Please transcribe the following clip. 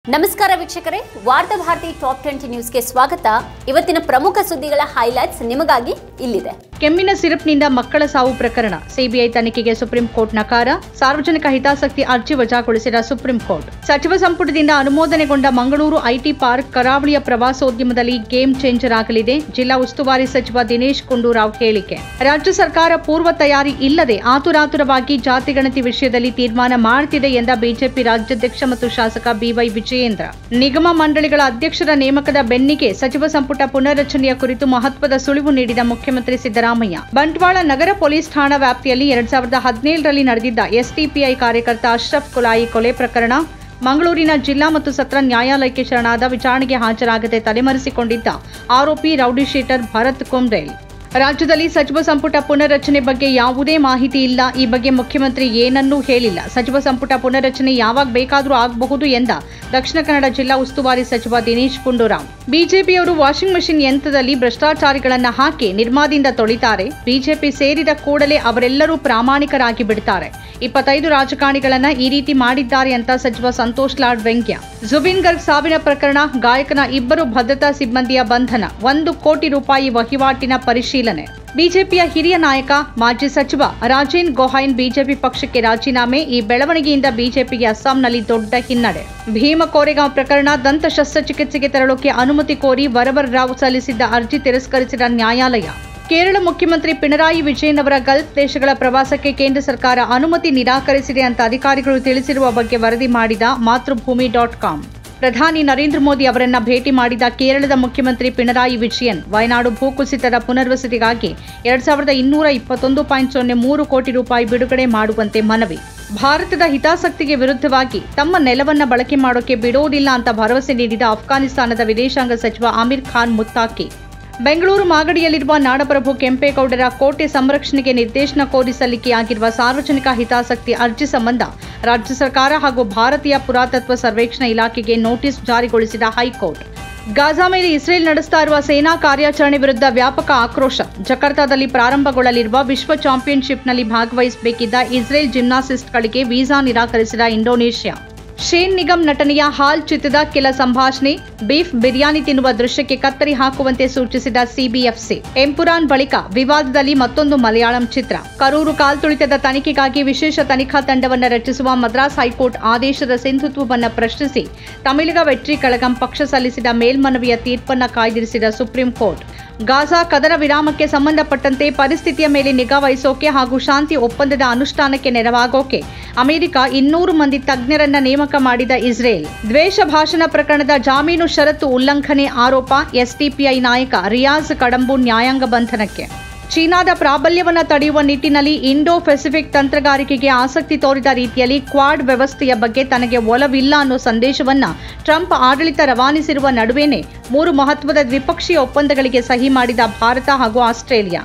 ನಮಸ್ಕಾರ ವೀಕ್ಷಕರೇ, ವಾರ್ತಾ ಭಾರತಿ ಟಾಪ್ 20 ನ್ಯೂಸ್ಗೆ ಸ್ವಾಗತ. ಇವತ್ತಿನ ಪ್ರಮುಖ ಸುದ್ದಿಗಳ ಹೈಲೈಟ್ಸ್ ನಿಮಗಾಗಿ ಇಲ್ಲಿದೆ. ಕೆಮ್ಮಿನ ಸಿರಪ್ನಿಂದ ಮಕ್ಕಳ ಸಾವು ಪ್ರಕರಣ, ಸಿಬಿಐ ತನಿಖೆಗೆ ಸುಪ್ರೀಂ ಕೋರ್ಟ್ ನಕಾರ, ಸಾರ್ವಜನಿಕ ಹಿತಾಸಕ್ತಿ ಅರ್ಜಿ ವಜಾಗೊಳಿಸಿದ ಸುಪ್ರೀಂ ಕೋರ್ಟ್. ಸಚಿವ ಸಂಪುಟದಿಂದ ಅನುಮೋದನೆಗೊಂಡ ಮಂಗಳೂರು ಐಟಿ ಪಾರ್ಕ್ ಕರಾವಳಿಯ ಪ್ರವಾಸೋದ್ಯಮದಲ್ಲಿ ಗೇಮ್ ಚೇಂಜರ್ ಆಗಲಿದೆ. ಜಿಲ್ಲಾ ಉಸ್ತುವಾರಿ ಸಚಿವ ದಿನೇಶ್ ಗುಂಡೂರಾವ್ ಹೇಳಿಕೆ. ರಾಜ್ಯ ಸರ್ಕಾರ ಪೂರ್ವ ತಯಾರಿ ಇಲ್ಲದೆ ಆತುರಾತುರವಾಗಿ ಜಾತಿ ಗಣತಿ ವಿಷಯದಲ್ಲಿ ತೀರ್ಮಾನ ಮಾಡುತ್ತಿದೆ ಎಂದ ಬಿಜೆಪಿ ರಾಜ್ಯಾಧ್ಯಕ್ಷ ಮತ್ತು ಶಾಸಕ ಬಿವೈ ವಿಜಯೇಂದ್ರ. ನಿಗಮ ಮಂಡಳಿಗಳ ಅಧ್ಯಕ್ಷರ ನೇಮಕದ ಬೆನ್ನಿಗೆ ಸಚಿವ ಸಂಪುಟ ಪುನರ್ರಚನೆಯ ಕುರಿತು ಮಹತ್ವದ ಸುಳಿವು ನೀಡಿದ ಮುಖ್ಯಮಂತ್ರಿ ಸಿದ್ದರಾಮಯ್ಯ. ಬಂಟ್ವಾಳ ನಗರ ಪೊಲೀಸ್ ಠಾಣಾ ವ್ಯಾಪ್ತಿಯಲ್ಲಿ 2017ರಲ್ಲಿ ನಡೆದಿದ್ದ ಎಸ್ಡಿಪಿಐ ಕಾರ್ಯಕರ್ತ ಅಶ್ರಫ್ ಕುಲಾಯಿ ಕೊಲೆ ಪ್ರಕರಣ, ಮಂಗಳೂರಿನ ಜಿಲ್ಲಾ ಮತ್ತು ಸತ್ರ ನ್ಯಾಯಾಲಯಕ್ಕೆ ಶರಣಾದ ವಿಚಾರಣೆಗೆ ಹಾಜರಾಗದೆ ತಲೆಮರೆಸಿಕೊಂಡಿದ್ದ ಆರೋಪಿ ರೌಡಿ ಶೀಟರ್ ಭರತ್ ಕುಂಬ್ರೇಲ್. ರಾಜ್ಯದಲ್ಲಿ ಸಚಿವ ಸಂಪುಟ ಪುನರ್ರಚನೆ ಬಗ್ಗೆ ಯಾವುದೇ ಮಾಹಿತಿ ಇಲ್ಲ. ಈ ಬಗ್ಗೆ ಮುಖ್ಯಮಂತ್ರಿ ಏನನ್ನೂ ಹೇಳಿಲ್ಲ. ಸಚಿವ ಸಂಪುಟ ಪುನರ್ರಚನೆ ಯಾವಾಗ ಬೇಕಾದರೂ ಆಗಬಹುದು ಎಂದ ದಕ್ಷಿಣ ಕನ್ನಡ ಜಿಲ್ಲಾ ಉಸ್ತುವಾರಿ ಸಚಿವ ದಿನೇಶ್ ಗುಂಡೂರಾವ್. ಬಿಜೆಪಿಯವರು ವಾಷಿಂಗ್ ಮೆಷಿನ್ ಯಂತ್ರದಲ್ಲಿ ಭ್ರಷ್ಟಾಚಾರಿಗಳನ್ನ ಹಾಕಿ ನಿರ್ಮಾದಿಂದ ತೊಳಿತಾರೆ. ಬಿಜೆಪಿ ಸೇರಿದ ಕೂಡಲೇ ಅವರೆಲ್ಲರೂ ಪ್ರಾಮಾಣಿಕರಾಗಿ ಬಿಡ್ತಾರೆ. 25 ರಾಜಕಾರಣಿಗಳನ್ನ ಈ ರೀತಿ ಮಾಡಿದ್ದಾರೆ ಅಂತ ಸಚಿವ ಸಂತೋಷ್ ಲಾಡ್ ವ್ಯಂಗ್ಯ. ಜುಬಿನ್ ಗರ್ಗ್ ಸಾವಿನ ಪ್ರಕರಣ, ಗಾಯಕನ 2 ಭದ್ರತಾ ಸಿಬ್ಬಂದಿಯ ಬಂಧನ, 1 ಕೋಟಿ ರೂಪಾಯಿ ವಹಿವಾಟಿನ ಪರಿಶೀಲನೆ. ಬಿಜೆಪಿಯ ಹಿರಿಯ ನಾಯಕ ಮಾಜಿ ಸಚಿವ ರಾಜೇನ್ ಗೊಹೈನ್ ಬಿಜೆಪಿ ಪಕ್ಷಕ್ಕೆ ರಾಜೀನಾಮೆ. ಈ ಬೆಳವಣಿಗೆಯಿಂದ ಬಿಜೆಪಿಗೆ ಅಸ್ಸಾಂನಲ್ಲಿ ದೊಡ್ಡ ಹಿನ್ನಡೆ. ಭೀಮ ಕೋರೆಗಾಂವ್ ಪ್ರಕರಣ, ದಂತ ಶಸ್ತ್ರಚಿಕಿತ್ಸೆಗೆ ತೆರಳೋಕೆ ಅನುಮತಿ ಕೋರಿ ವರವರ್ ರಾವ್ ಸಲ್ಲಿಸಿದ್ದ ಅರ್ಜಿ ತಿರಸ್ಕರಿಸಿದ ನ್ಯಾಯಾಲಯ. ಕೇರಳ ಮುಖ್ಯಮಂತ್ರಿ ಪಿಣರಾಯಿ ವಿಜಯನ್ ಅವರ ಗಲ್ಫ್ ದೇಶಗಳ ಪ್ರವಾಸಕ್ಕೆ ಕೇಂದ್ರ ಸರ್ಕಾರ ಅನುಮತಿ ನಿರಾಕರಿಸಿದೆ ಅಂತ ಅಧಿಕಾರಿಗಳು ತಿಳಿಸಿರುವ ಬಗ್ಗೆ ವರದಿ ಮಾಡಿದ ಮಾತೃಭೂಮಿ.com. ಪ್ರಧಾನಿ ನರೇಂದ್ರ ಮೋದಿ ಅವರನ್ನ ಭೇಟಿ ಮಾಡಿದ ಕೇರಳದ ಮುಖ್ಯಮಂತ್ರಿ ಪಿಣರಾಯಿ ವಿಜಯನ್ ವಯನಾಡು ಭೂಕುಸಿತದ ಪುನರ್ವಸತಿಗಾಗಿ 2221.03 ಕೋಟಿ ರೂಪಾಯಿ ಬಿಡುಗಡೆ ಮಾಡುವಂತೆ ಮನವಿ. ಭಾರತದ ಹಿತಾಸಕ್ತಿಗೆ ವಿರುದ್ಧವಾಗಿ ತಮ್ಮ ನೆಲವನ್ನ ಬಳಕೆ ಮಾಡೋಕೆ ಬಿಡೋದಿಲ್ಲ ಅಂತ ಭರವಸೆ ನೀಡಿದ ಅಫ್ಘಾನಿಸ್ತಾನದ ವಿದೇಶಾಂಗ ಸಚಿವ ಆಮಿರ್ ಖಾನ್ ಮುತ್ತಾಕಿ. ಬೆಂಗಳೂರು ಮಾಗಡಿಯಲ್ಲಿರುವ ನಾಡಪ್ರಭು ಕೆಂಪೇಗೌಡರ ಕೋಟೆ ಸಂರಕ್ಷಣೆಗೆ ನಿರ್ದೇಶನ ಕೋರಿ ಸಲ್ಲಿಕೆಯಾಗಿರುವ ಸಾರ್ವಜನಿಕ ಹಿತಾಸಕ್ತಿ ಅರ್ಜಿ ಸಂಬಂಧ ರಾಜ್ಯ ಸರ್ಕಾರ ಹಾಗೂ ಭಾರತೀಯ ಪುರಾತತ್ವ ಸರ್ವೇಕ್ಷಣಾ ಇಲಾಖೆಗೆ ನೋಟಿಸ್ ಜಾರಿಗೊಳಿಸಿದ ಹೈಕೋರ್ಟ್. ಗಾಜಾ ಮೇಲೆ ಇಸ್ರೇಲ್ ನಡೆಸ್ತಾ ಇರುವ ಸೇನಾ ಕಾರ್ಯಾಚರಣೆ ವಿರುದ್ಧ ವ್ಯಾಪಕ ಆಕ್ರೋಶ. ಜಕಾರ್ತಾದಲ್ಲಿ ಪ್ರಾರಂಭಗೊಳ್ಳಲಿರುವ ವಿಶ್ವ ಚಾಂಪಿಯನ್ಶಿಪ್ನಲ್ಲಿ ಭಾಗವಹಿಸಬೇಕಿದ್ದ ಇಸ್ರೇಲ್ ಜಿಮ್ನಾಸಿಸ್ಟ್ಗಳಿಗೆ ವೀಸಾ ನಿರಾಕರಿಸಿದ ಇಂಡೋನೇಷ್ಯಾ. ಶೇನ್ ನಿಗಮ್ ನಟನೆಯ ಹಾಲ್ ಚಿತ್ರದ ಕೆಲ ಸಂಭಾಷಣೆ, ಬೀಫ್ ಬಿರಿಯಾನಿ ತಿನ್ನುವ ದೃಶ್ಯಕ್ಕೆ ಕತ್ತರಿ ಹಾಕುವಂತೆ ಸೂಚಿಸಿದ ಸಿಬಿಎಫ್ಸಿ. ಎಂಪುರಾನ್ ಬಳಿಕ ವಿವಾದದಲ್ಲಿ ಮತ್ತೊಂದು ಮಲಯಾಳಂ ಚಿತ್ರ. ಕರೂರು ಕಾಲ್ತುಳಿತದ ತನಿಖೆಗಾಗಿ ವಿಶೇಷ ತನಿಖಾ ತಂಡವನ್ನು ರಚಿಸುವ ಮದ್ರಾಸ್ ಹೈಕೋರ್ಟ್ ಆದೇಶದ ಸಿಂಧುತ್ವವನ್ನು ಪ್ರಶ್ನಿಸಿ ತಮಿಳಿಗ ವೆಟ್ರಿ ಕಳಗಂ ಪಕ್ಷ ಸಲ್ಲಿಸಿದ ಮೇಲ್ಮನವಿಯ ತೀರ್ಪನ್ನು ಕಾಯ್ದಿರಿಸಿದ ಸುಪ್ರೀಂ ಕೋರ್ಟ್. ಗಾಜಾ ಕದನ ವಿರಾಮಕ್ಕೆ ಸಂಬಂಧಪಟ್ಟಂತೆ ಪರಿಸ್ಥಿತಿಯ ಮೇಲೆ ನಿಗಾ ವಹಿಸೋಕೆ ಹಾಗೂ ಶಾಂತಿ ಒಪ್ಪಂದದ ಅನುಷ್ಠಾನಕ್ಕೆ ನೆರವಾಗೋಕೆ ಅಮೆರಿಕ 200 ಮಂದಿ ತಜ್ಞರನ್ನ ನೇಮಕ ಮಾಡಿದ ಇಸ್ರೇಲ್. ದ್ವೇಷ ಭಾಷಣ ಪ್ರಕರಣದ ಜಾಮೀನು ಷರತ್ತು ಉಲ್ಲಂಘನೆ ಆರೋಪ, ಎಸ್ಡಿಪಿಐ ನಾಯಕ ರಿಯಾಜ್ ಕಡಂಬು ನ್ಯಾಯಾಂಗ ಬಂಧನಕ್ಕೆ. ಚೀನಾದ ಪ್ರಾಬಲ್ಯವನ್ನು ತಡೆಯುವ ನಿಟ್ಟಿನಲ್ಲಿ ಇಂಡೋ ಪೆಸಿಫಿಕ್ ತಂತ್ರಗಾರಿಕೆಗೆ ಆಸಕ್ತಿ ತೋರಿದ ರೀತಿಯಲ್ಲಿ ಕ್ವಾಡ್ ವ್ಯವಸ್ಥೆಯ ಬಗ್ಗೆ ತನಗೆ ಒಲವಿಲ್ಲ ಅನ್ನೋ ಸಂದೇಶವನ್ನ ಟ್ರಂಪ್ ಆಡಳಿತ ರವಾನಿಸಿರುವ ನಡುವೆನೇ 3 ಮಹತ್ವದ ದ್ವಿಪಕ್ಷೀಯ ಒಪ್ಪಂದಗಳಿಗೆ ಸಹಿ ಮಾಡಿದ ಭಾರತ ಹಾಗೂ ಆಸ್ಟ್ರೇಲಿಯಾ.